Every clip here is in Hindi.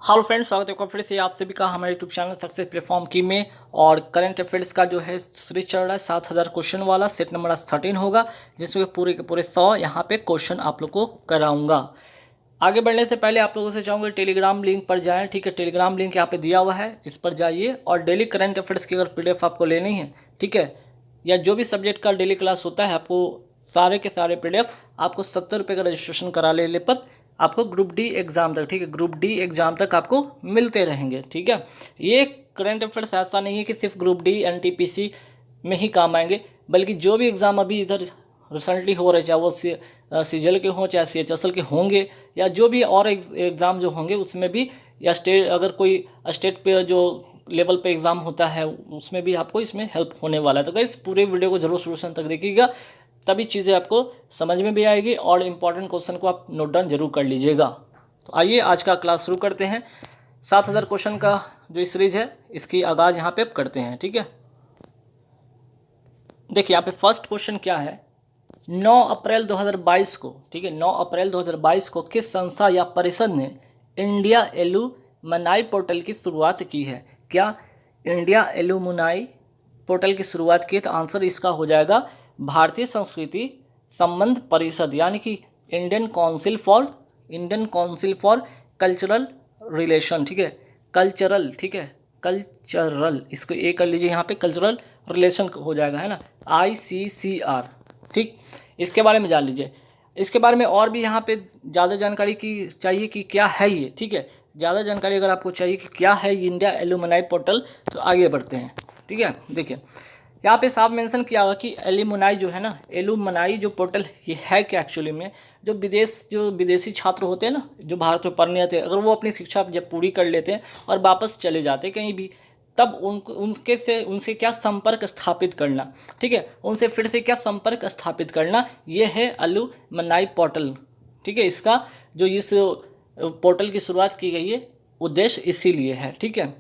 हेलो फ्रेंड्स, स्वागत है आपका फिर से आप सभी का हमारे यूट्यूब चैनल सक्सेस प्लेटफॉर्म की में। और करंट अफेयर्स का जो है सीरीज चल रहा है 7000 क्वेश्चन वाला। सेट नंबर 13 होगा, जिसमें पूरे के पूरे 100 यहाँ पे क्वेश्चन आप लोग को कराऊंगा। आगे बढ़ने से पहले आप लोगों से चाहूँगा टेलीग्राम लिंक पर जाएं। ठीक है, टेलीग्राम लिंक यहाँ पे दिया हुआ है, इस पर जाइए। और डेली करंट अफेयर्स की अगर PDF आपको लेनी है, ठीक है, या जो भी सब्जेक्ट का डेली क्लास होता है, आपको सारे के सारे PDF आपको 70 रुपये का रजिस्ट्रेशन करा लेने पर आपको ग्रुप डी एग्ज़ाम तक, ठीक है, ग्रुप डी एग्ज़ाम तक आपको मिलते रहेंगे। ठीक है, ये करंट अफेयर्स ऐसा नहीं है कि सिर्फ ग्रुप डी NTPC में ही काम आएंगे, बल्कि जो भी एग्ज़ाम अभी इधर रिसेंटली हो रहे, चाहे वो CGL के हों, चाहे CHSL के होंगे, या जो भी और एग्ज़ाम जो होंगे उसमें भी, या स्टेट अगर कोई स्टेट पे जो लेवल पे एग्ज़ाम होता है उसमें भी आपको इसमें हेल्प होने वाला है। तो गाइस पूरे वीडियो को जरूर शुरू तक देखिएगा, तभी चीज़ें आपको समझ में भी आएगी और इम्पॉर्टेंट क्वेश्चन को आप नोट डाउन जरूर कर लीजिएगा। तो आइए आज का क्लास शुरू करते हैं। 7000 क्वेश्चन का जो सीरीज है इसकी आगाज़ यहाँ पे अब करते हैं। ठीक है, देखिए यहाँ पे फर्स्ट क्वेश्चन क्या है। 9 अप्रैल 2022 को, ठीक है, 9 अप्रैल 2022 को किस संस्था या परिषद ने इंडिया एलुमनाई पोर्टल की शुरुआत की है? क्या इंडिया एलुमनाई पोर्टल की शुरुआत की? तो आंसर इसका हो जाएगा भारतीय संस्कृति संबंध परिषद, यानी कि Indian council for cultural relation. ठीक है, कल्चरल, ठीक है, कल्चरल, इसको ए कर लीजिए, यहाँ पे कल्चरल रिलेशन हो जाएगा, है ना, ICCR। ठीक, इसके बारे में जान लीजिए। इसके बारे में और भी यहाँ पे ज़्यादा जानकारी की चाहिए कि क्या है ये, ठीक है, ज़्यादा जानकारी अगर आपको चाहिए कि क्या है ये इंडिया एलुमनाई पोर्टल, तो आगे बढ़ते हैं। ठीक है, देखिए यहाँ पे साफ मेंशन किया हुआ कि एलुमनाई जो है ना, एलुमनाई जो पोर्टल ये है क्या एक्चुअली में, जो विदेशी छात्र होते हैं ना, जो भारत में पढ़ने आते हैं, अगर वो अपनी शिक्षा जब पूरी कर लेते हैं और वापस चले जाते हैं कहीं भी, तब उनसे क्या संपर्क स्थापित करना, ठीक है, उनसे फिर से क्या संपर्क स्थापित करना, ये है एलुमनाई पोर्टल। ठीक है, इसका जो इस पोर्टल की शुरुआत की गई है उद्देश्य इसीलिए है। ठीक है,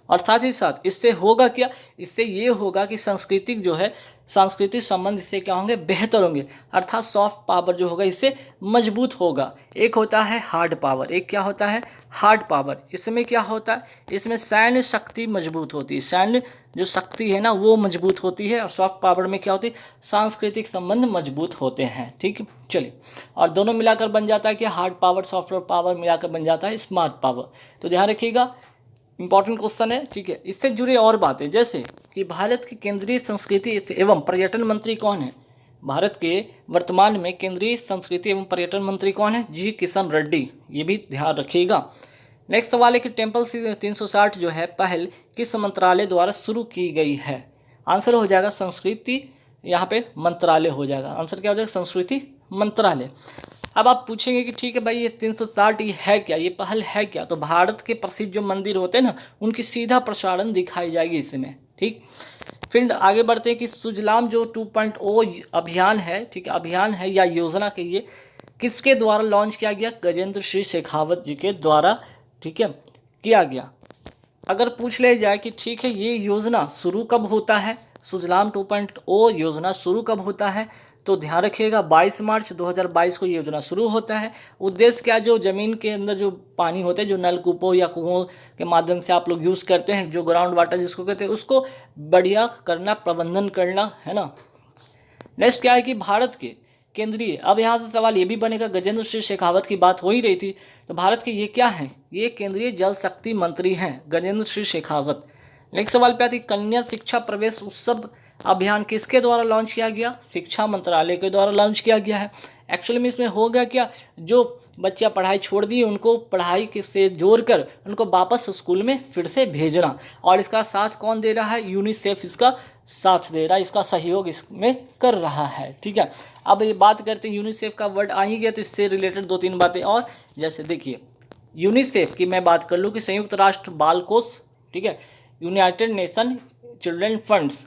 और साथ ही साथ इससे होगा क्या, इससे ये होगा कि सांस्कृतिक संबंध इससे क्या होंगे, बेहतर होंगे, अर्थात सॉफ्ट पावर जो होगा इससे मजबूत होगा। एक होता है हार्ड पावर, एक क्या होता है, हार्ड पावर। इसमें क्या होता है, इसमें सैन्य शक्ति मजबूत होती है, सैन्य जो शक्ति है ना वो मजबूत होती है, और सॉफ्ट पावर में क्या होती है, सांस्कृतिक संबंध मजबूत होते हैं। ठीक, चलिए, और दोनों मिलाकर बन जाता है कि हार्ड पावर, सॉफ्टवेयर पावर मिलाकर बन जाता है स्मार्ट पावर। तो ध्यान रखिएगा, इंपॉर्टेंट क्वेश्चन है। ठीक है, इससे जुड़े और बातें, जैसे कि भारत के केंद्रीय संस्कृति एवं पर्यटन मंत्री कौन है? भारत के वर्तमान में केंद्रीय संस्कृति एवं पर्यटन मंत्री कौन है? जी किशन रेड्डी, ये भी ध्यान रखिएगा। नेक्स्ट सवाल है कि टेम्पल 360 जो है पहल किस मंत्रालय द्वारा शुरू की गई है? आंसर हो जाएगा संस्कृति, यहाँ पे मंत्रालय हो जाएगा, आंसर क्या हो जाएगा, संस्कृति मंत्रालय। अब आप पूछेंगे कि ठीक है भाई, ये 360 ये है क्या, ये पहल है क्या? तो भारत के प्रसिद्ध जो मंदिर होते हैं ना, उनकी सीधा प्रसारण दिखाई जाएगी इसमें। ठीक, फिर आगे बढ़ते हैं कि सुजलाम जो 2.0 अभियान है, ठीक है, अभियान है या योजना के ये किसके द्वारा लॉन्च किया गया? गजेंद्र सिंह शेखावत जी के द्वारा, ठीक है, किया गया। अगर पूछ ले जाए कि ठीक है ये योजना शुरू कब होता है, सुजलाम 2.0 योजना शुरू कब होता है, तो ध्यान रखिएगा 22 मार्च 2022 को ये योजना शुरू होता है। उद्देश्य क्या, जो ज़मीन के अंदर जो पानी होते हैं, जो नलकूपों या कुओं के माध्यम से आप लोग यूज़ करते हैं, जो ग्राउंड वाटर जिसको कहते हैं, उसको बढ़िया करना, प्रबंधन करना, है ना। नेक्स्ट क्या है कि भारत के केंद्रीय, अब यहाँ से सवाल ये भी बनेगा, गजेंद्र सिंह शेखावत की बात हो ही रही थी, तो भारत के ये क्या हैं, ये केंद्रीय जल शक्ति मंत्री हैं गजेंद्र सिंह शेखावत। नेक्स्ट सवाल पे आती है कन्या शिक्षा प्रवेश उत्सव अभियान किसके द्वारा लॉन्च किया गया? शिक्षा मंत्रालय के द्वारा लॉन्च किया गया है। एक्चुअली में इसमें होगा क्या, जो बच्चा पढ़ाई छोड़ दिए उनको पढ़ाई के से जोड़कर उनको वापस स्कूल में फिर से भेजना, और इसका साथ कौन दे रहा है? यूनिसेफ इसका साथ दे रहा है, इसका सहयोग इसमें कर रहा है। ठीक है, अब ये बात करते हैं, यूनिसेफ का वर्ड आ ही गया तो इससे रिलेटेड 2-3 बातें और, जैसे देखिए यूनिसेफ की मैं बात कर लूँ कि संयुक्त राष्ट्र बाल कोष, ठीक है, यूनाइटेड नेशन चिल्ड्रन फंड्स,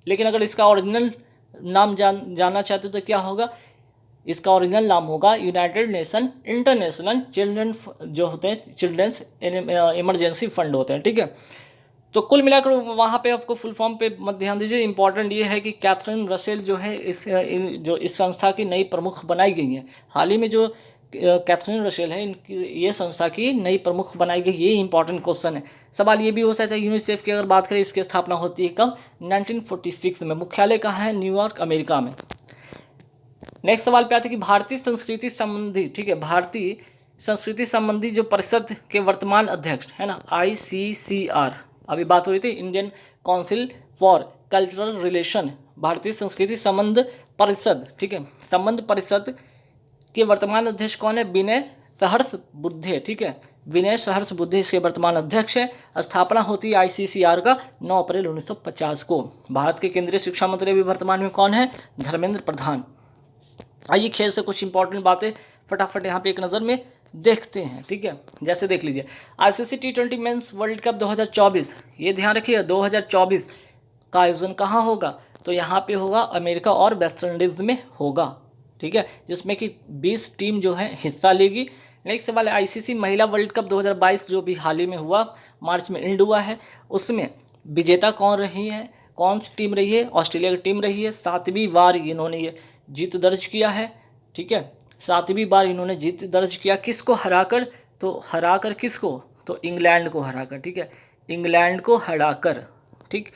लेकिन अगर इसका ओरिजिनल नाम जानना चाहते हो तो क्या होगा, इसका ओरिजिनल नाम होगा यूनाइटेड नेशन इंटरनेशनल चिल्ड्रन, जो होते हैं चिल्ड्रंस इमरजेंसी फंड होते हैं। ठीक है, तो कुल मिलाकर वहाँ पे आपको फुल फॉर्म पे मत ध्यान दीजिए, इंपॉर्टेंट ये है कि कैथरीन रसेल जो है इस संस्था की नई प्रमुख बनाई गई है। हाल ही में जो कैथरीन रसेल है, इनकी ये संस्था की नई प्रमुख बनाई गई। ये इंपॉर्टेंट क्वेश्चन है। सवाल ये भी हो सकता है यूनिसेफ की अगर बात करें, इसकी स्थापना होती है कब? 1946 में। मुख्यालय कहाँ है? न्यूयॉर्क, अमेरिका में। नेक्स्ट सवाल पे आते हैं कि भारतीय संस्कृति संबंधी, ठीक है, भारतीय संस्कृति संबंधी जो परिषद के वर्तमान अध्यक्ष है ना, ICCR, अभी बात हो रही थी Indian council for cultural relation, भारतीय संस्कृति संबंध परिषद, ठीक है, संबंध परिषद के वर्तमान अध्यक्ष कौन है? विनय सहस्रबुद्धे, ठीक है, विनय सहस्रबुद्धे इसके वर्तमान अध्यक्ष है। स्थापना होती है ICCR का 9 अप्रैल 1950 को। भारत के केंद्रीय शिक्षा मंत्री अभी वर्तमान में कौन है? धर्मेंद्र प्रधान। आइए खेल से कुछ इंपॉर्टेंट बातें फटाफट यहाँ पे एक नज़र में देखते हैं, ठीक है। जैसे देख लीजिए ICC T20 mains world cup 2024, ये ध्यान रखिए 2024 का आयोजन कहाँ होगा? तो यहाँ पे होगा अमेरिका और वेस्ट इंडीज़ में होगा, ठीक है, जिसमें कि 20 टीम जो है हिस्सा लेगी। नेक्स्ट सवाल है ICC महिला वर्ल्ड कप 2022 जो भी हाल ही में हुआ, मार्च में एंड हुआ है, उसमें विजेता कौन रही है? कौन सी टीम रही है? ऑस्ट्रेलिया की टीम रही है। 7वीं बार इन्होंने ये जीत दर्ज किया है, ठीक है, 7वीं बार इन्होंने जीत दर्ज किया। किसको हराकर? तो हराकर किसको? तो इंग्लैंड को हराकर, ठीक है, इंग्लैंड को हराकर, ठीक।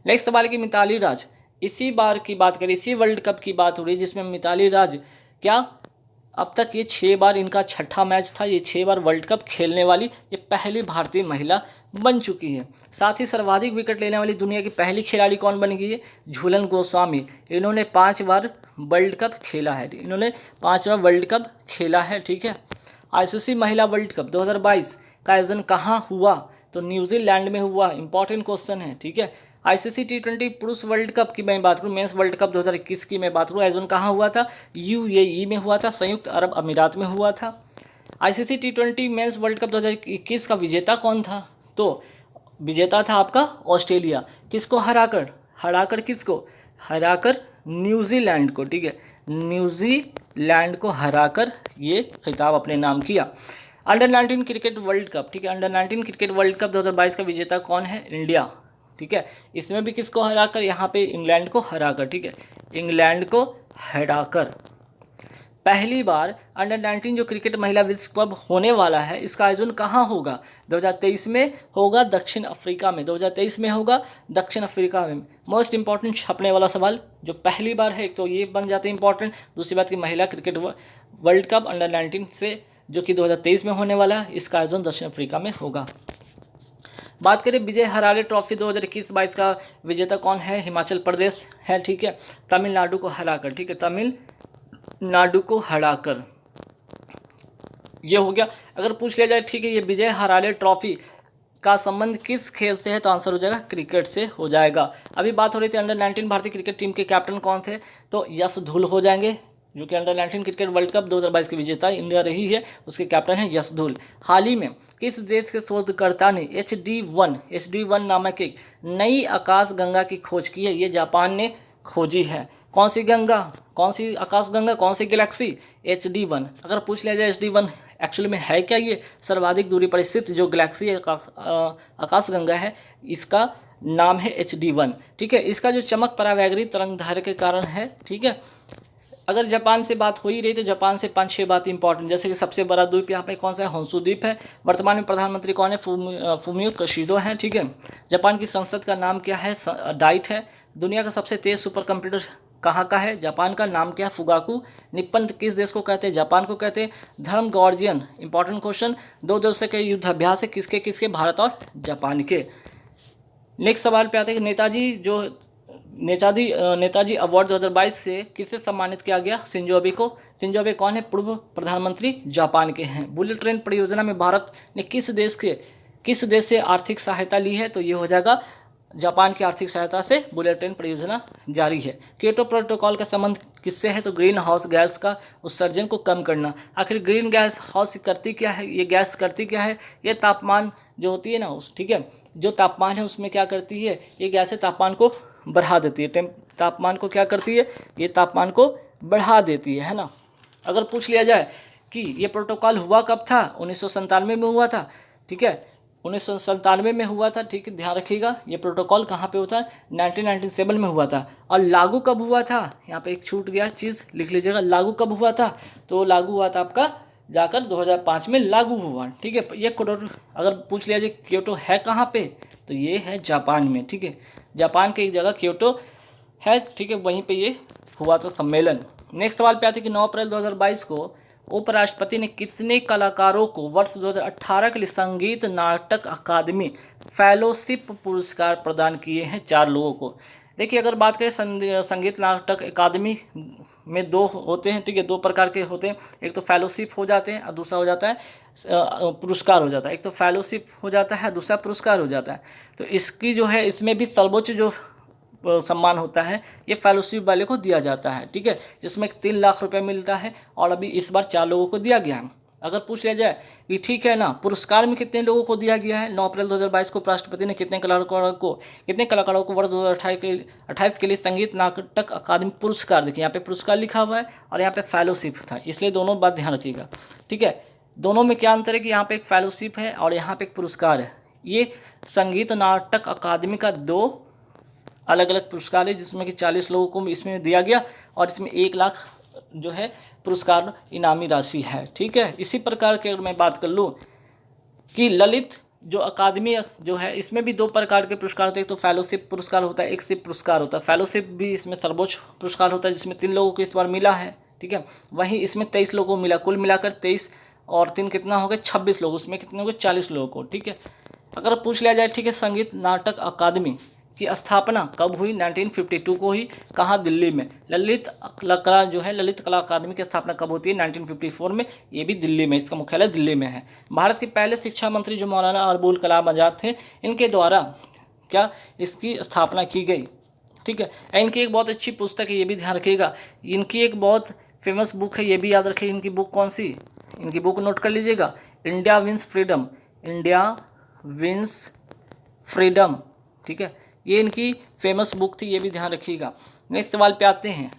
नेक्स्ट सवाल है कि मिताली राज, इसी बार की बात करें, इसी वर्ल्ड कप की बात हो रही है जिसमें मिताली राज क्या अब तक ये 6 बार इनका छठा मैच था, ये 6 बार वर्ल्ड कप खेलने वाली ये पहली भारतीय महिला बन चुकी है। साथ ही सर्वाधिक विकेट लेने वाली दुनिया की पहली खिलाड़ी कौन बन गई है? झूलन गोस्वामी, इन्होंने 5 बार वर्ल्ड कप खेला है, इन्होंने 5 बार वर्ल्ड कप खेला है, ठीक है। ICC महिला वर्ल्ड कप 2022 का आयोजन कहाँ हुआ? तो न्यूजीलैंड में हुआ। इंपॉर्टेंट क्वेश्चन है, ठीक है। ICC T20 पुरुष वर्ल्ड कप की मैं बात करूँ, मेंस वर्ल्ड कप 2021 की मैं बात करूँ, आयोजन कहाँ हुआ था? UAE में हुआ था, संयुक्त अरब अमीरात में हुआ था। ICC T20 mains world cup 2021 का विजेता कौन था? तो विजेता था आपका ऑस्ट्रेलिया। किसको हराकर? हराकर किसको? हराकर न्यूजीलैंड को, ठीक है, न्यूजीलैंड को हराकर ये खिताब अपने नाम किया। अंडर 19 क्रिकेट वर्ल्ड कप, ठीक है, अंडर 19 क्रिकेट वर्ल्ड कप 2022 का विजेता कौन है? इंडिया, ठीक है, इसमें भी किसको हराकर? यहाँ पे इंग्लैंड को हराकर, ठीक है, इंग्लैंड को हराकर। पहली बार अंडर 19 जो क्रिकेट महिला विश्व कप होने वाला है, इसका आयोजन कहाँ होगा? 2023 में होगा दक्षिण अफ्रीका में, 2023 में होगा दक्षिण अफ्रीका में। मोस्ट इंपॉर्टेंट छपने वाला सवाल जो पहली बार है, एक तो ये बन जाते हैं इंपॉर्टेंट, दूसरी बात की महिला क्रिकेट वर्ल्ड कप अंडर 19 से जो कि 2023 में होने वाला है, इसका आयोजन दक्षिण अफ्रीका में होगा। बात करें विजय हरारे ट्रॉफी 2021-22 का विजेता कौन है? हिमाचल प्रदेश है, ठीक है, तमिलनाडु को हराकर, ठीक है, तमिलनाडु को हराकर ये हो गया। अगर पूछ लिया जाए, ठीक है, ये विजय हरारे ट्रॉफी का संबंध किस खेल से है? तो आंसर हो जाएगा क्रिकेट से हो जाएगा। अभी बात हो रही थी अंडर 19 भारतीय क्रिकेट टीम के कैप्टन कौन थे? तो यश धुल हो जाएंगे, जो कि अंडर 19 क्रिकेट वर्ल्ड कप 2022 की विजेता इंडिया रही है, उसके कैप्टन हैं यश धुल। हाल ही में किस देश के शोधकर्ता ने HD1 नामक एक नई आकाश गंगा की खोज की है? ये जापान ने खोजी है। कौन सी गंगा? कौन सी आकाश गंगा? कौन सी गैलेक्सी? HD1। अगर पूछ लिया जाए HD1 एक्चुअली में है क्या? ये सर्वाधिक दूरी पर स्थित जो गैलेक्सी आकाश गंगा है, इसका नाम है HD1, ठीक है। इसका जो चमक परावैगरी तरंगधार्य के कारण है, ठीक है। अगर जापान से बात हो ही रही तो जापान से 5-6 बात इंपॉर्टेंट, जैसे कि सबसे बड़ा द्वीप यहाँ पे कौन सा है? होंशु द्वीप है। वर्तमान में प्रधानमंत्री कौन है? फूमियो किशिडो हैं, ठीक है। जापान की संसद का नाम क्या है? डाइट है। दुनिया का सबसे तेज सुपर कंप्यूटर कहाँ का है? जापान का। नाम क्या है? फुगाकू। निप्पन किस देश को कहते हैं? जापान को कहते हैं। धर्म गॉर्जियन, इंपॉर्टेंट क्वेश्चन, 2 देशों के युद्ध अभ्यास है, किसके किसके? भारत और जापान के। नेक्स्ट सवाल पे आते हैं कि नेताजी अवार्ड 2022 से किसे सम्मानित किया गया? शिंजो अबे को। शिंजो अबे कौन है? पूर्व प्रधानमंत्री, जापान के हैं। बुलेट ट्रेन परियोजना में भारत ने किस देश से आर्थिक सहायता ली है? तो ये हो जाएगा जापान की आर्थिक सहायता से बुलेट ट्रेन परियोजना जारी है। क्योटो प्रोटोकॉल का संबंध किससे है? तो ग्रीन हाउस गैस का उत्सर्जन को कम करना। आखिर ग्रीन गैस हाउस करती क्या है? ये गैस करती क्या है? ये तापमान जो होती है ना, उस, ठीक है, जो तापमान है उसमें क्या करती है? ये गैसें तापमान को बढ़ा देती है। तापमान को क्या करती है? ये तापमान को बढ़ा देती है ना। अगर पूछ लिया जाए कि ये प्रोटोकॉल हुआ कब था? 1997 में हुआ था, ठीक है, 1997 में हुआ था, ठीक है, ध्यान रखिएगा। ये प्रोटोकॉल कहाँ पे होता है? 1997 में हुआ था। और लागू कब हुआ था? यहाँ पे एक छूट गया चीज़, लिख लीजिएगा। लागू कब हुआ था? तो लागू हुआ था आपका जाकर 2005 में लागू हुआ। ठीक है, ये अगर पूछ लिया जाए क्योटो है कहाँ पे, तो ये है जापान में। ठीक है, जापान के एक जगह क्योटो है। ठीक है, वहीं पे ये हुआ था सम्मेलन। नेक्स्ट सवाल पे आते हैं कि 9 अप्रैल 2022 को उपराष्ट्रपति ने कितने कलाकारों को वर्ष 2018 के लिए संगीत नाटक अकादमी फेलोशिप पुरस्कार प्रदान किए हैं? 4 लोगों को। देखिए, अगर बात करें संगीत नाटक अकादमी में 2 होते हैं। ठीक है, 2 प्रकार के होते हैं, एक तो फेलोशिप हो जाते हैं और दूसरा हो जाता है पुरस्कार हो जाता है। एक तो फेलोशिप हो जाता है, दूसरा पुरस्कार हो जाता है। तो इसकी जो है, इसमें भी सर्वोच्च जो सम्मान होता है ये फेलोशिप वाले को दिया जाता है। ठीक है, जिसमें 3 लाख रुपए मिलता है और अभी इस बार 4 लोगों को दिया गया है। अगर पूछ लिया जाए कि ठीक है ना, पुरस्कार में कितने लोगों को दिया गया है? 9 अप्रैल 2022 को राष्ट्रपति ने कितने कलाकारों को वर्ष 2028 के लिए संगीत नाटक अकादमी पुरस्कार, देखिए यहाँ पे पुरस्कार लिखा हुआ है और यहाँ पे फेलोशिप था, इसलिए दोनों बात ध्यान रखिएगा। ठीक है, दोनों में क्या अंतर है कि यहाँ पे एक फेलोशिप है और यहाँ पे एक पुरस्कार है। ये संगीत नाटक अकादमी का 2 अलग अलग पुरस्कार है, जिसमें कि 40 लोगों को इसमें दिया गया और इसमें 1 लाख जो है पुरस्कार इनामी राशि है। ठीक है, इसी प्रकार के अगर मैं बात कर लूँ कि ललित जो अकादमी जो है, इसमें भी 2 प्रकार के पुरस्कार होते हैं। एक तो फेलोशिप पुरस्कार होता है, एक सिप पुरस्कार होता है। फेलोशिप भी इसमें सर्वोच्च पुरस्कार होता है, जिसमें 3 लोगों को इस बार मिला है। ठीक है, वहीं इसमें 23 लोगों को मिला, कुल मिलाकर 23 और 3 कितना हो गए, 26 लोग, उसमें कितने हो गए, 40 लोगों को। ठीक है, अगर पूछ लिया जाए ठीक है, संगीत नाटक अकादमी की स्थापना कब हुई? 1952 को हुई। कहाँ? दिल्ली में। ललित कला जो है, ललित कला अकादमी की स्थापना कब होती है? 1954 में। ये भी दिल्ली में, इसका मुख्यालय दिल्ली में है। भारत के पहले शिक्षा मंत्री जो मौलाना अबुल कलाम आज़ाद थे, इनके द्वारा क्या इसकी स्थापना की गई। ठीक है, इनकी एक बहुत अच्छी पुस्तक है, ये भी ध्यान रखिएगा। इनकी एक बहुत फेमस बुक है, ये भी याद रखिए। इनकी बुक कौन सी? इनकी बुक नोट कर लीजिएगा, India wins freedom. India wins freedom. ठीक है, ये इनकी फेमस बुक थी, ये भी ध्यान रखिएगा। नेक्स्ट सवाल पे आते हैं,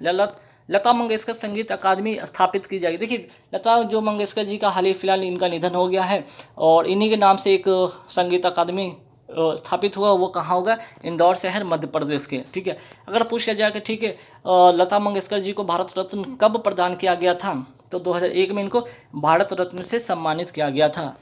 लता मंगेशकर संगीत अकादमी स्थापित की जाएगी। देखिए, लता जो मंगेशकर जी का हाल ही फिलहाल इनका निधन हो गया है और इन्हीं के नाम से एक संगीत अकादमी स्थापित हुआ। वो कहाँ होगा? इंदौर शहर, मध्य प्रदेश के। ठीक है, अगर पूछ लिया जाए कि ठीक है, लता मंगेशकर जी को भारत रत्न कब प्रदान किया गया था, तो 2001 में इनको भारत रत्न से सम्मानित किया गया था।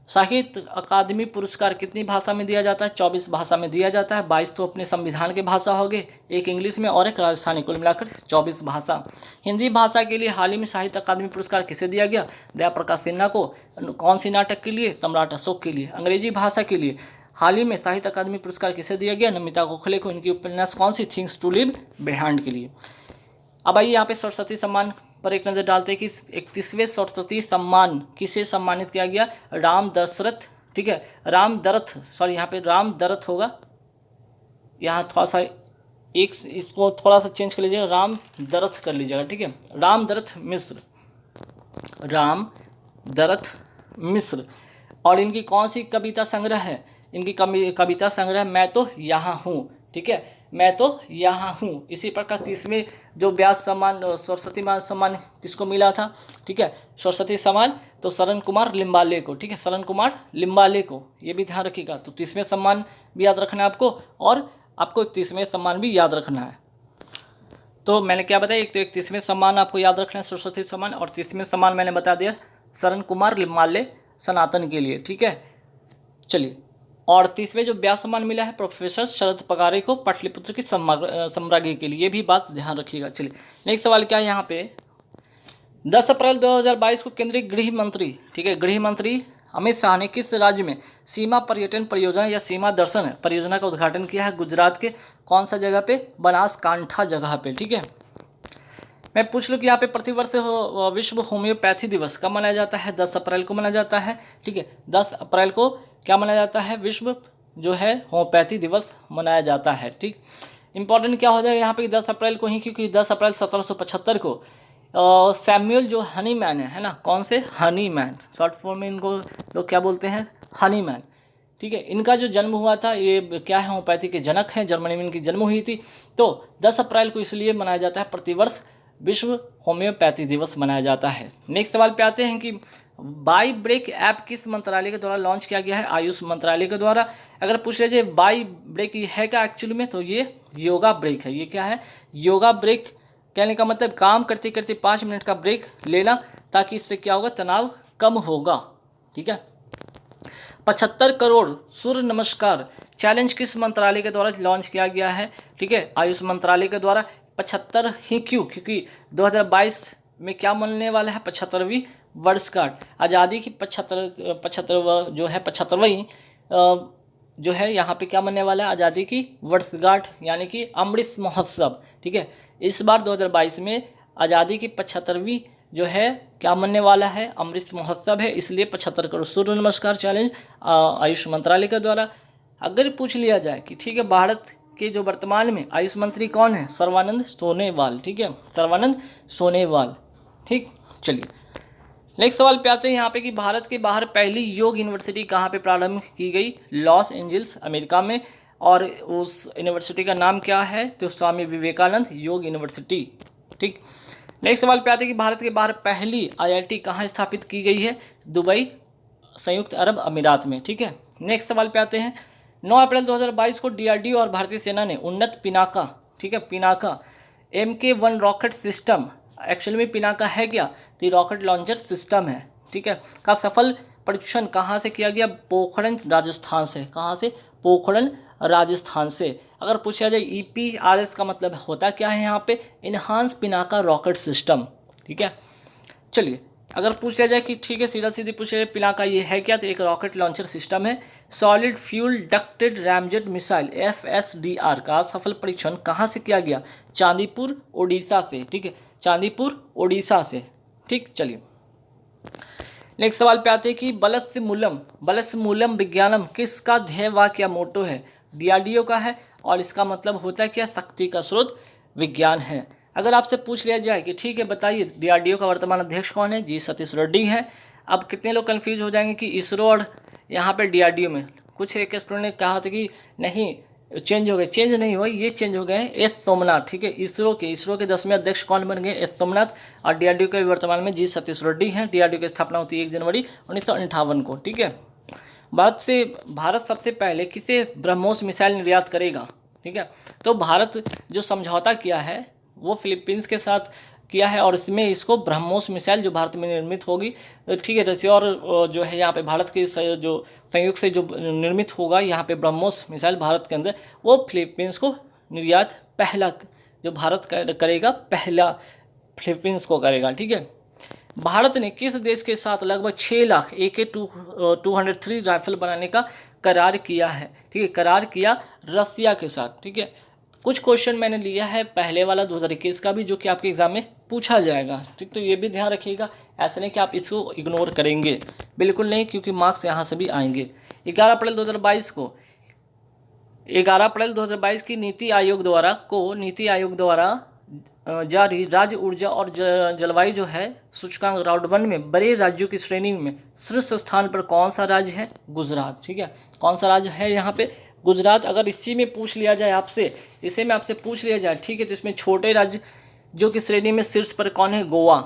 साहित्य अकादमी पुरस्कार कितनी भाषा में दिया जाता है? 24 भाषा में दिया जाता है। 22 तो अपने संविधान के भाषा हो गए, एक इंग्लिश में और एक राजस्थानी, कुल मिलाकर 24 भाषा। हिंदी भाषा के लिए हाल ही में साहित्य अकादमी पुरस्कार किसे दिया गया? दया प्रकाश सिन्हा को। कौन सी नाटक के लिए? सम्राट अशोक के लिए। अंग्रेजी भाषा के लिए हाल ही में साहित्य अकादमी पुरस्कार किसे दिया गया? नमिता गोखले को। इनकी उपन्यास कौन सी? थिंग्स टू लिव बिहाइंड के लिए। अब आइए यहाँ पे सरस्वती सम्मान पर एक नज़र डालते हैं कि 31वें सरस्वती सम्मान किसे सम्मानित किया गया? राम दशरथ। ठीक है, राम दरथ, सॉरी यहाँ पे राम दरथ होगा, यहाँ थोड़ा सा इसको थोड़ा सा चेंज कर लीजिएगा, राम दरथ कर लीजिएगा। ठीक है, राम दरथ मिश्र, राम दरथ मिश्र। और इनकी कौन सी कविता संग्रह है? इनकी कविता संग्रह मैं तो यहाँ हूँ। ठीक है, मैं तो यहाँ हूँ। इसी प्रकार 30वें जो व्यास सम्मान सरस्वती सम्मान किसको मिला था? ठीक है, सरस्वती सम्मान तो शरण कुमार लिम्बाले को। ठीक है, शरण कुमार लिम्बाले को, ये भी ध्यान रखिएगा। तो 30वें सम्मान भी याद रखना है आपको और आपको 31वें सम्मान भी याद रखना है। तो मैंने क्या बताया, एक तो 31वें सम्मान आपको याद रखना है सरस्वती सम्मान, और 30वें सम्मान मैंने बता दिया शरण कुमार लिम्बाले सनातन के लिए। ठीक है, चलिए, और 30वें जो व्यास सम्मान मिला है प्रोफेसर शरद पगारे को पाटलिपुत्र की सम्राज्ञी के लिए, ये भी बात ध्यान रखिएगा। चलिए, नेक्स्ट सवाल क्या है यहाँ पे, 10 अप्रैल 2022 को केंद्रीय गृह मंत्री, ठीक है, गृह मंत्री अमित शाह ने किस राज्य में सीमा पर्यटन परियोजना या सीमा दर्शन परियोजना का उद्घाटन किया है? गुजरात के कौन सा जगह पे? बनासकांठा जगह पे। ठीक है, मैं पूछ लूँ कि यहाँ पे प्रतिवर्ष विश्व होम्योपैथी दिवस कब मनाया जाता है? 10 अप्रैल को मनाया जाता है। ठीक है, 10 अप्रैल को क्या मनाया जाता है? विश्व जो है होम्योपैथी दिवस मनाया जाता है। ठीक, इंपॉर्टेंट क्या हो जाएगा यहाँ पे 10 अप्रैल को ही, क्योंकि 10 अप्रैल 1775 को सैमुअल जो हनीमैन है ना, कौन से? हनीमैन, शॉर्ट फॉर्म में इनको लोग क्या बोलते हैं? हनीमैन। ठीक है, इनका जो जन्म हुआ था, ये क्या है? होम्योपैथी के जनक हैं, जर्मनी में इनकी जन्म हुई थी। तो 10 अप्रैल को इसलिए मनाया जाता है, प्रतिवर्ष विश्व होम्योपैथी दिवस मनाया जाता है। नेक्स्ट सवाल पे आते हैं कि बाई ब्रेक ऐप किस मंत्रालय के द्वारा लॉन्च किया गया है? आयुष मंत्रालय के द्वारा। अगर पूछ लीजिए बाई ब्रेक ये है क्या एक्चुअली में, तो ये योगा ब्रेक है। ये क्या है? योगा ब्रेक। कहने का मतलब काम करते करते 5 मिनट का ब्रेक लेना ताकि इससे क्या होगा, तनाव कम होगा। ठीक है। 75 करोड़ सूर्य नमस्कार चैलेंज किस मंत्रालय के द्वारा लॉन्च किया गया है? ठीक है, आयुष मंत्रालय के द्वारा। 75 ही क्यों? क्योंकि 2022 में क्या मनने वाला है, 75वीं वर्षगांठ, आज़ादी की 75 जो है 75वीं जो है यहाँ पे क्या मनने वाला है, आज़ादी की वर्षगांठ यानी कि अमृत महोत्सव। ठीक है, इस बार 2022 में आज़ादी की 75वीं जो है क्या मनने वाला है, अमृत महोत्सव है, इसलिए 75 करोड़ सूर्य नमस्कार चैलेंज आयुष मंत्रालय के द्वारा। अगर पूछ लिया जाए कि ठीक है, भारत के जो वर्तमान में आयुष मंत्री कौन है, सर्बानंद सोनोवाल। ठीक है, सर्बानंद सोनोवाल। ठीक, चलिए नेक्स्ट सवाल पे आते हैं यहाँ पे कि भारत के बाहर पहली योग यूनिवर्सिटी कहाँ पे प्रारंभ की गई? लॉस एंजल्स अमेरिका में। और उस यूनिवर्सिटी का नाम क्या है? तो स्वामी विवेकानंद योग यूनिवर्सिटी। ठीक, नेक्स्ट सवाल पे आते हैं कि भारत के बाहर पहली IIT कहाँ स्थापित की गई है? दुबई, संयुक्त अरब अमीरात में। ठीक है, नेक्स्ट सवाल पे आते हैं 9 अप्रैल 2022 को DRDO और भारतीय सेना ने उन्नत पिनाका, ठीक है, Pinaka MK1 rocket system, actual में पिनाका है क्या, तो रॉकेट लॉन्चर सिस्टम है। ठीक है, का सफल परीक्षण कहाँ से किया गया? पोखरण राजस्थान से। कहाँ से? पोखरण राजस्थान से। अगर पूछा जाए EPRS का मतलब होता क्या है यहाँ पे? Enhance Pinaka rocket system. ठीक है, चलिए अगर पूछा जाए कि ठीक है, सीधा सीधी पूछा जाए पिनाका ये है क्या, तो एक रॉकेट लॉन्चर सिस्टम है। Solid fuel ducted ramjet missile FSDR का सफल परीक्षण कहाँ से किया गया? चांदीपुर ओडिशा से। ठीक है, चांदीपुर ओडिशा से। ठीक, चलिए नेक्स्ट सवाल पे आते हैं कि बलस्य मूलम विज्ञानम किसका ध्येय वाक्य या मोटो है? DRDO का है और इसका मतलब होता है क्या? शक्ति का स्रोत विज्ञान है। अगर आपसे पूछ लिया जाए कि ठीक है बताइए DRDO का वर्तमान अध्यक्ष कौन है? जी सतीश रेड्डी है। अब कितने लोग कंफ्यूज हो जाएंगे कि इसरो और यहाँ पे DRDO में, कुछ एक स्टूडेंट ने कहा था कि नहीं चेंज हो गए, चेंज नहीं हुआ, ये चेंज हो गए हैं S सोमनाथ। ठीक है, इसरो के 10वें अध्यक्ष कौन बन गए? S सोमनाथ। और DRDO के वर्तमान में जी सतीश रेड्डी हैं। DRDO की स्थापना होती है 1 जनवरी 1958 को। ठीक है, भारत सबसे पहले किसे ब्रह्मोस मिसाइल निर्यात करेगा? ठीक है, तो भारत जो समझौता किया है वो फिलीपींस के साथ किया है और इसमें इसको ब्रह्मोस मिसाइल जो भारत में निर्मित होगी, ठीक है, रसिया और जो है यहाँ पे भारत के जो संयुक्त से जो निर्मित होगा यहाँ पे ब्रह्मोस मिसाइल भारत के अंदर, वो फिलीपींस को निर्यात पहला जो भारत करेगा, पहला फिलीपींस को करेगा। ठीक है, भारत ने किस देश के साथ लगभग 6 लाख AK-203 राइफल बनाने का करार किया है? ठीक है, करार किया रसिया के साथ। ठीक है, कुछ क्वेश्चन मैंने लिया है पहले वाला 2021 का भी, जो कि आपके एग्जाम में पूछा जाएगा। ठीक, तो ये भी ध्यान रखिएगा, ऐसा नहीं कि आप इसको इग्नोर करेंगे, बिल्कुल नहीं, क्योंकि मार्क्स यहाँ से भी आएंगे। 11 अप्रैल 2022 की नीति आयोग द्वारा जारी राज्य ऊर्जा और जलवायु जो है सूचकांक राउंड 1 में बड़े राज्यों की श्रेणी में शीर्ष स्थान पर कौन सा राज्य है? गुजरात। ठीक है, कौन सा राज्य है यहाँ पे? गुजरात। अगर इसी में पूछ लिया जाए आपसे, इसे में आपसे पूछ लिया जाए, ठीक है, तो इसमें छोटे राज्य जो कि श्रेणी में शीर्ष पर कौन है? गोवा।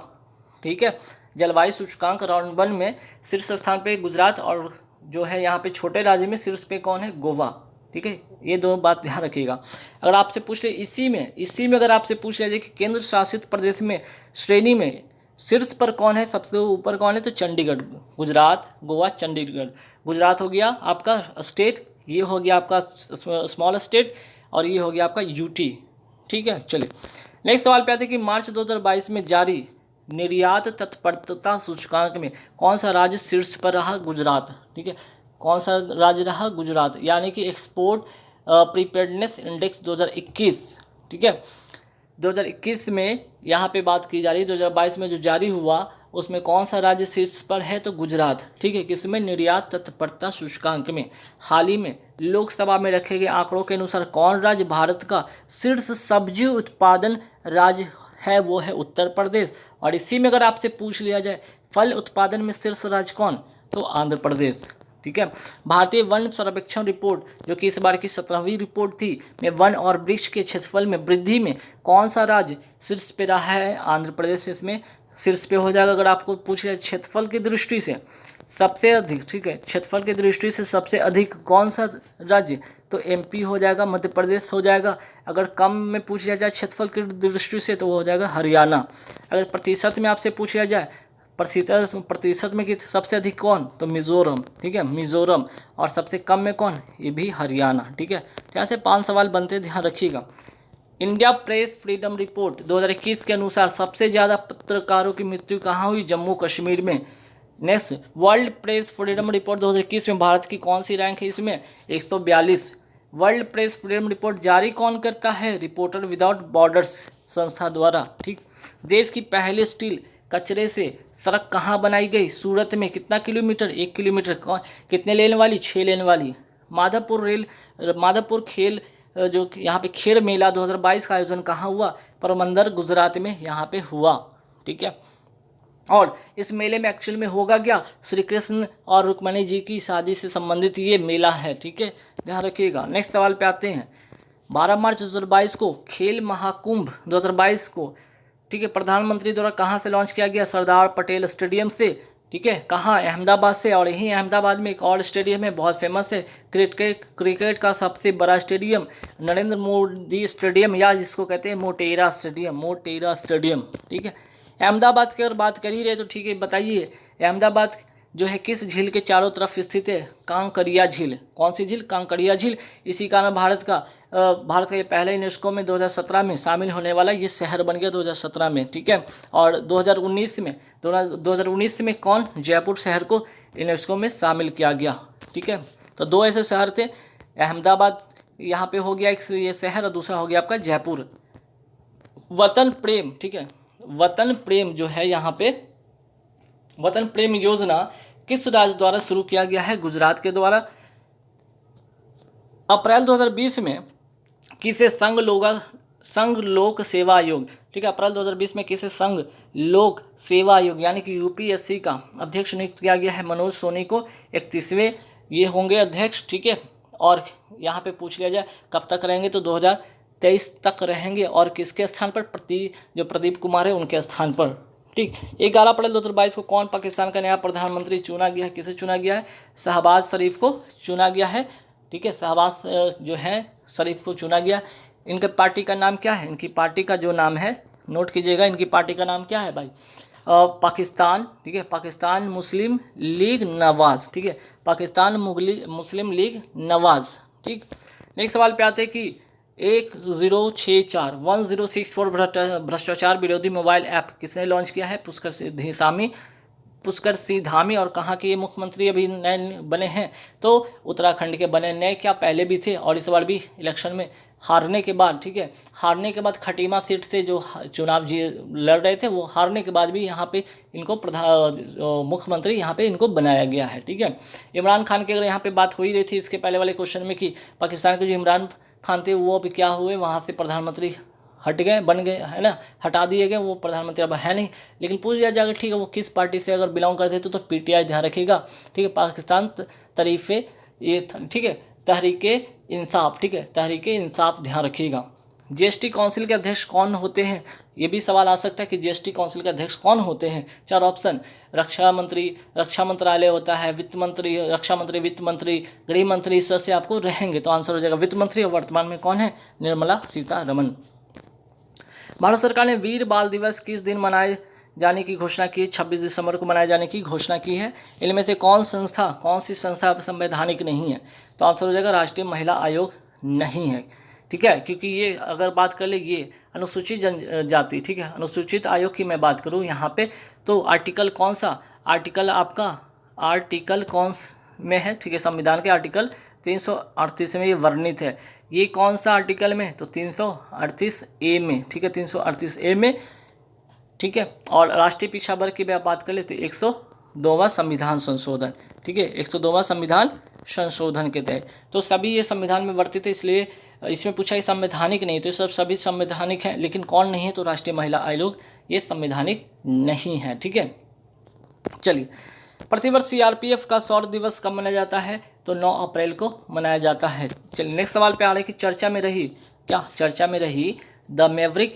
ठीक है, जलवायु सूचकांक राउंड 1 में शीर्ष स्थान पे गुजरात और जो है यहाँ पे छोटे राज्य में शीर्ष पे कौन है? गोवा। ठीक है, ये दोनों बात ध्यान रखिएगा। अगर आपसे पूछ ले इसी में अगर आपसे पूछ लिया जाए कि केंद्र शासित प्रदेश में श्रेणी में शीर्ष पर कौन है, सबसे ऊपर कौन है, तो चंडीगढ़। गुजरात, गोवा, चंडीगढ़। गुजरात हो गया आपका स्टेट, ये हो गया आपका स्मॉल स्टेट, और ये हो गया आपका UT। ठीक है, चलिए नेक्स्ट सवाल पे आते हैं कि मार्च 2022 में जारी निर्यात तत्परता सूचकांक में कौन सा राज्य शीर्ष पर रहा? गुजरात। ठीक है, कौन सा राज्य रहा? गुजरात। यानी कि एक्सपोर्ट प्रीपेयर्डनेस इंडेक्स 2021, ठीक है, 2021 में यहाँ पे बात की जा रही है, 2022 में जो जारी हुआ उसमें कौन सा राज्य शीर्ष पर है? तो गुजरात। ठीक है, किसमें? निर्यात तत्परता सूचकांक में। हाल ही में लोकसभा में रखे गए आंकड़ों के अनुसार कौन राज्य भारत का शीर्ष सब्जी उत्पादन राज्य है? वो है उत्तर प्रदेश। और इसी में अगर आपसे पूछ लिया जाए फल उत्पादन में शीर्ष राज्य कौन? तो आंध्र प्रदेश। ठीक है, भारतीय वन सर्वेक्षण रिपोर्ट जो कि इस बार की 17वीं रिपोर्ट थी में वन और वृक्ष के क्षेत्रफल में वृद्धि में कौन सा राज्य शीर्ष पे रहा है? आंध्र प्रदेश इसमें शीर्ष पे हो जाएगा। अगर आपको पूछ लिया क्षेत्रफल की दृष्टि से सबसे अधिक, ठीक है, क्षेत्रफल की दृष्टि से सबसे अधिक कौन सा राज्य? तो MP हो जाएगा, मध्य प्रदेश हो जाएगा। अगर कम में पूछ लिया जाए क्षेत्रफल की दृष्टि से तो वो हो जाएगा हरियाणा। अगर प्रतिशत में आपसे पूछ लिया जाए प्रतिशत में कि सबसे अधिक कौन, तो मिजोरम, ठीक है, मिजोरम। और सबसे कम में कौन, ये भी हरियाणा, ठीक है। यहाँ से 5 सवाल बनते, ध्यान रखिएगा। इंडिया प्रेस फ्रीडम रिपोर्ट 2021 के अनुसार सबसे ज़्यादा पत्रकारों की मृत्यु कहाँ हुई, जम्मू कश्मीर में। Next, world press freedom report 2021 में भारत की कौन सी रैंक है इसमें, 142। वर्ल्ड प्रेस फ्रीडम रिपोर्ट जारी कौन करता है, रिपोर्टर विदाउट बॉर्डर्स संस्था द्वारा, ठीक। देश की पहली स्टील कचरे से सड़क कहाँ बनाई गई, सूरत में। कितना किलोमीटर, 1 किलोमीटर। कितने लेन वाली, 6 लेन वाली। माधवपुर खेल जो यहाँ पे खेल मेला 2022 का आयोजन कहाँ हुआ, पोरबंदर गुजरात में यहाँ पे हुआ, ठीक है। और इस मेले में एक्चुअल में होगा क्या, श्री कृष्ण और रुक्मणी जी की शादी से संबंधित ये मेला है, ठीक है, ध्यान रखिएगा। नेक्स्ट सवाल पे आते हैं। 12 मार्च 2022 को खेल महाकुंभ 2022 को, ठीक है, प्रधानमंत्री द्वारा कहाँ से लॉन्च किया गया, सरदार पटेल स्टेडियम से, ठीक है। कहाँ, अहमदाबाद से। और यहीं अहमदाबाद में एक और स्टेडियम है, बहुत फेमस है, क्रिकेट का सबसे बड़ा स्टेडियम, नरेंद्र मोदी स्टेडियम, या जिसको कहते हैं मोटेरा स्टेडियम, ठीक है। अहमदाबाद की अगर बात कर ही रहे तो ठीक है, बताइए अहमदाबाद जो है किस झील के चारों तरफ स्थित है, कांकरिया झील। कौन सी झील, कांकरिया झील। इसी कारण भारत का ये पहले यूनेस्को में 2017 में शामिल होने वाला ये शहर बन गया 2017 में, ठीक है। और 2019 में कौन, जयपुर शहर को यूनेस्को में शामिल किया गया, ठीक है। तो 2 ऐसे शहर थे, अहमदाबाद यहाँ पे हो गया एक ये शहर, और दूसरा हो गया आपका जयपुर। वतन प्रेम, ठीक है, वतन प्रेम जो है यहाँ पे, वतन प्रेम योजना किस राज्य द्वारा शुरू किया गया है, गुजरात के द्वारा। अप्रैल 2020 में किसे संघ लोक सेवा आयोग, ठीक है, अप्रैल 2020 में किसे संघ लोक सेवा आयोग यानी कि यूपीएससी का अध्यक्ष नियुक्त किया गया है, मनोज सोनी को। 31वें ये होंगे अध्यक्ष, ठीक है। और यहाँ पे पूछ लिया जाए कब तक रहेंगे, तो 2023 तक रहेंगे। और किसके स्थान पर, जो प्रदीप कुमार है उनके स्थान पर, ठीक। 11 अप्रैल 2022 को कौन पाकिस्तान का नया प्रधानमंत्री चुना गया है, किसे चुना गया है, शहबाज शरीफ को चुना गया है, ठीक है। शहबाज जो है शरीफ को चुना गया। इनके पार्टी का नाम क्या है, इनकी पार्टी का जो नाम है, नोट कीजिएगा, इनकी पार्टी का नाम क्या है भाई, पाकिस्तान, ठीक है, पाकिस्तान मुस्लिम लीग नवाज, ठीक है, पाकिस्तान मुस्लिम लीग नवाज, ठीक। नेक्स्ट सवाल पे आते हैं कि 1064 भ्रष्टाचार विरोधी मोबाइल ऐप किसने लॉन्च किया है, पुष्कर सिंह धामी। और कहाँ के ये मुख्यमंत्री अभी नए बने हैं, तो उत्तराखंड के बने। नए क्या, पहले भी थे, और इस बार भी इलेक्शन में हारने के बाद, ठीक है, हारने के बाद खटीमा सीट से जो चुनाव लड़ रहे थे, वो हारने के बाद भी यहाँ पे इनको मुख्यमंत्री यहाँ पे इनको बनाया गया है, ठीक है। इमरान खान की अगर यहाँ पे बात हो ही रही थी इसके पहले वाले क्वेश्चन में कि पाकिस्तान के जो इमरान खान थे वो अभी क्या हुए, वहाँ से प्रधानमंत्री हट गए, बन गए, है ना, हटा दिए गए, वो प्रधानमंत्री अब है नहीं। लेकिन पूछ दिया जाएगा, ठीक है, वो किस पार्टी से अगर बिलोंग करते तो पीटीआई, ध्यान रखिएगा, ठीक है, पाकिस्तान तरीफे ये, ठीक है, तहरीके इंसाफ, ठीक है, तहरीके इंसाफ, ध्यान रखिएगा। जीएसटी काउंसिल के अध्यक्ष कौन होते हैं, ये भी सवाल आ सकता है कि जीएसटी काउंसिल के अध्यक्ष कौन होते हैं। 4 ऑप्शन, रक्षा मंत्रालय होता है, वित्त मंत्री, रक्षा मंत्री, वित्त मंत्री, गृह मंत्री, इस तरह से आपको रहेंगे, तो आंसर हो जाएगा वित्त मंत्री। और वर्तमान में कौन है, निर्मला सीतारमण। भारत सरकार ने वीर बाल दिवस किस दिन मनाए जाने की घोषणा की, 26 दिसंबर को मनाए जाने की घोषणा की है। इनमें से कौन सी संस्था संवैधानिक नहीं है, तो आंसर हो जाएगा राष्ट्रीय महिला आयोग नहीं है, ठीक है, क्योंकि ये अगर बात कर ले ये अनुसूचित जनजाति, ठीक है, अनुसूचित आयोग की मैं बात करूँ यहाँ पे, तो आर्टिकल कौन सा, आर्टिकल कौन में है, ठीक है, संविधान के आर्टिकल 338 में ये वर्णित है। ये कौन सा आर्टिकल में, तो 338A में, ठीक है, 338A में, ठीक है। और राष्ट्रीय पिछड़ा वर्ग की बात कर ले तो 102वां संविधान संशोधन, ठीक है, 102वां संविधान संशोधन के तहत, तो सभी ये संविधान में वर्तित है, इसलिए इसमें पूछा है संवैधानिक नहीं, तो सब सभी संवैधानिक हैं, लेकिन कौन नहीं है, तो राष्ट्रीय महिला आयोग ये संवैधानिक नहीं है, ठीक है। चलिए, प्रतिवर्ष सीआरपीएफ का शौर्य दिवस कब मनाया जाता है, तो 9 अप्रैल को मनाया जाता है। चलिए नेक्स्ट सवाल पे आ रहे कि चर्चा में रही the Maverick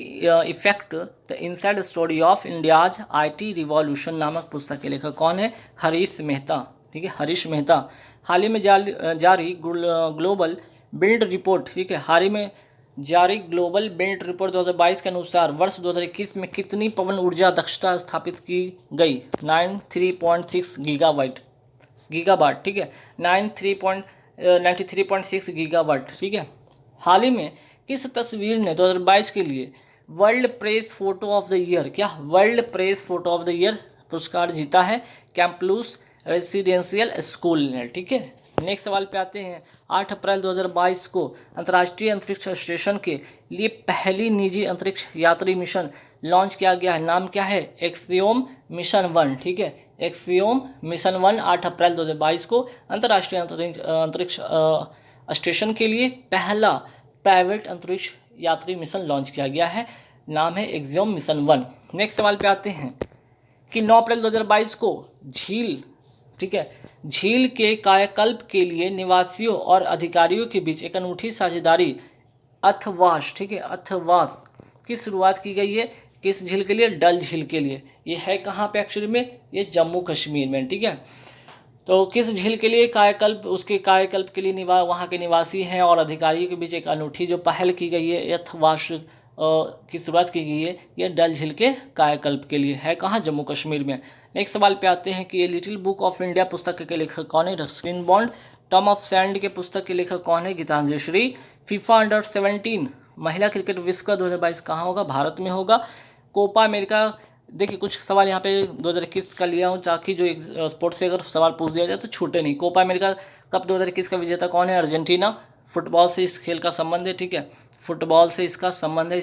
effect the inside story of India's IT revolution नामक पुस्तक के लेखक कौन है, हरीश मेहता, ठीक है, हरीश मेहता। हाल ही में जारी ग्लोबल बिल्ड रिपोर्ट, ठीक है, हाल ही में जारी ग्लोबल बिल्ड रिपोर्ट 2022 के अनुसार वर्ष 2021 में कितनी पवन ऊर्जा दक्षता स्थापित की गई? 93.6 गीगावाट, ठीक है, 93.6 गीगावाट, ठीक है। हाल ही में किस तस्वीर ने 2022 के लिए world press photo of the year, क्या world press photo of the year पुरस्कार जीता है? कैंपलूस रेसिडेंशियल स्कूल ने, ठीक है। नेक्स्ट सवाल पे आते हैं। 8 अप्रैल 2022 को अंतर्राष्ट्रीय अंतरिक्ष स्टेशन के लिए पहली निजी अंतरिक्ष यात्री मिशन लॉन्च किया गया है। नाम क्या है? एक्सियोम मिशन 1, ठीक है। एक्सियोम मिशन 1 8 अप्रैल 2022 को अंतर्राष्ट्रीय अंतरिक्ष स्टेशन के लिए पहला प्राइवेट अंतरिक्ष यात्री मिशन लॉन्च किया गया है। नाम है एक्सियोम मिशन 1। नेक्स्ट सवाल पे आते हैं कि 9 अप्रैल 2022 को झील, ठीक है, झील के कायाकल्प के लिए निवासियों और अधिकारियों के बीच एक अनूठी साझेदारी अथवास, ठीक है, अथवास की शुरुआत की गई है। किस झील के लिए? डल झील के लिए। ये है कहाँ पे एक्चुअली में? ये जम्मू कश्मीर में, ठीक है। तो किस झील के लिए कायाकल्प, उसके कायाकल्प के लिए वहाँ के निवासी हैं और अधिकारियों के बीच एक अनूठी जो पहल की गई है अथवास की शुरुआत की गई है, ये डल झील के कायाकल्प के लिए है। कहाँ? जम्मू कश्मीर में। नेक्स्ट सवाल पे आते हैं कि ये लिटिल बुक ऑफ इंडिया पुस्तक के लेखक कौन है? Ruskin bond. Tom of sand के पुस्तक के लेखक कौन है? गीतांजलि श्री। फीफा अंडर 17 महिला क्रिकेट विश्व कप 2022 कहाँ होगा? भारत में होगा। कोपा अमेरिका, देखिए कुछ सवाल यहाँ पे 2021 का लिया हूँ ताकि जो एक स्पोर्ट्स से अगर सवाल पूछ दिया जाए तो छूटे नहीं। कोपा अमेरिका कप 2021 का विजेता कौन है? अर्जेंटीना। फुटबॉल से इस खेल का संबंध है, ठीक है, फुटबॉल से इसका संबंध है।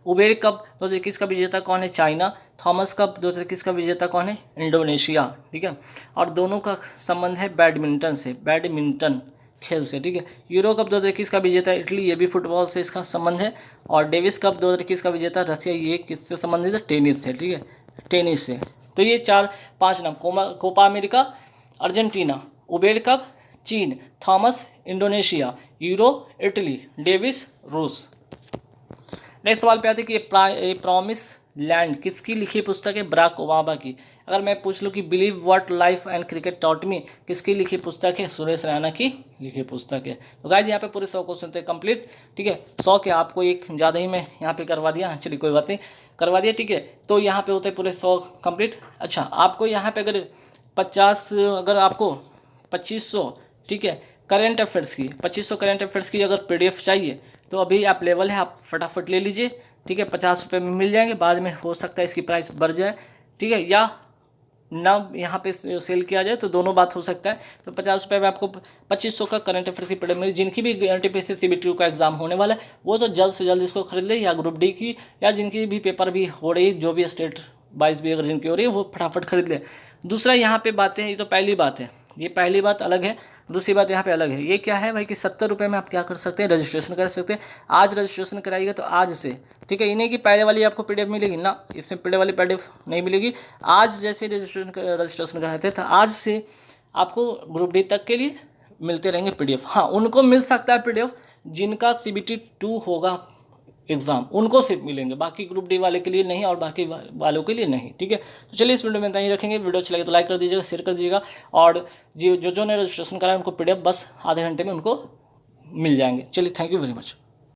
उबेर कप 2021 का विजेता कौन है? चाइना। थॉमस कप 2021 का विजेता कौन है? इंडोनेशिया, ठीक है। और दोनों का संबंध है बैडमिंटन से, बैडमिंटन खेल से, ठीक है। यूरो कप 2021 का विजेता इटली, ये भी फुटबॉल से इसका संबंध है। और डेविस कप 2021 का विजेता रसिया, ये किससे संबंधित है? टेनिस से, ठीक है, टेनिस से। तो ये 4-5 नाम, Copa America Argentina, Uber cup चीन, Thomas Indonesia, Euro Italy, Davis रूस। नेक्स्ट सवाल पे आते हैं कि ये प्रॉमिस लैंड किसकी लिखी पुस्तक है? बराक ओबामा की। अगर मैं पूछ लूँ कि believe what life and cricket taught me किसकी लिखी पुस्तक है? सुरेश रैना की लिखी पुस्तक है। तो गाइज यहाँ पे पूरे 100 क्वेश्चन थे कंप्लीट, ठीक है। 100 के आपको एक ज़्यादा ही मैं यहाँ पे करवा दिया, चलिए कोई बात नहीं, करवा दिया, ठीक है। तो यहाँ पे होते पूरे 100 कंप्लीट। अच्छा, आपको यहाँ पे अगर 50, अगर आपको 2500, ठीक है, करेंट अफेयर्स की 2500 करेंट अफेयर्स की अगर PDF चाहिए तो अभी आप लेवल है, आप फटाफट ले लीजिए, ठीक है। 50 रुपये में मिल जाएंगे, बाद में हो सकता है इसकी प्राइस बढ़ जाए, ठीक है, या ना यहाँ पे सेल किया जाए, तो दोनों बात हो सकता है। तो 50 रुपये में आपको 2500 का करंट अफेयर्स की PDF मिली। जिनकी भी NTPC CBT का एग्जाम होने वाला है वो तो जल्द से जल्द इसको खरीद ले, या ग्रुप डी की, या जिनकी भी पेपर भी हो रही, जो भी स्टेट वाइज भी अगर जिनकी हो रही है वो फटाफट खरीद ले। दूसरा यहाँ पे बातें हैं, ये तो पहली बात है, ये पहली बात अलग है। दूसरी बात यहाँ पे अलग है, ये क्या है भाई कि 70 रुपये में आप क्या कर सकते हैं? रजिस्ट्रेशन कर सकते हैं। आज रजिस्ट्रेशन कराइएगा तो आज से, ठीक है, इन्हें की पहले वाली आपको PDF मिलेगी ना, इसमें पहले वाली PDF नहीं मिलेगी। आज जैसे रजिस्ट्रेशन कराते थे तो आज से आपको ग्रुप डी तक के लिए मिलते रहेंगे PDF। हाँ, उनको मिल सकता है PDF जिनका CBT 2 होगा एग्ज़ाम, उनको सिर्फ मिलेंगे, बाकी ग्रुप डी वाले के लिए नहीं और बाकी वालों के लिए नहीं, ठीक है। तो चलिए इस वीडियो में इतना ही रखेंगे। वीडियो अच्छा लगे तो लाइक कर दीजिएगा, शेयर कर दीजिएगा, और जो ने रजिस्ट्रेशन कराया उनको PDF बस आधे घंटे में उनको मिल जाएंगे। चलिए, थैंक यू वेरी मच।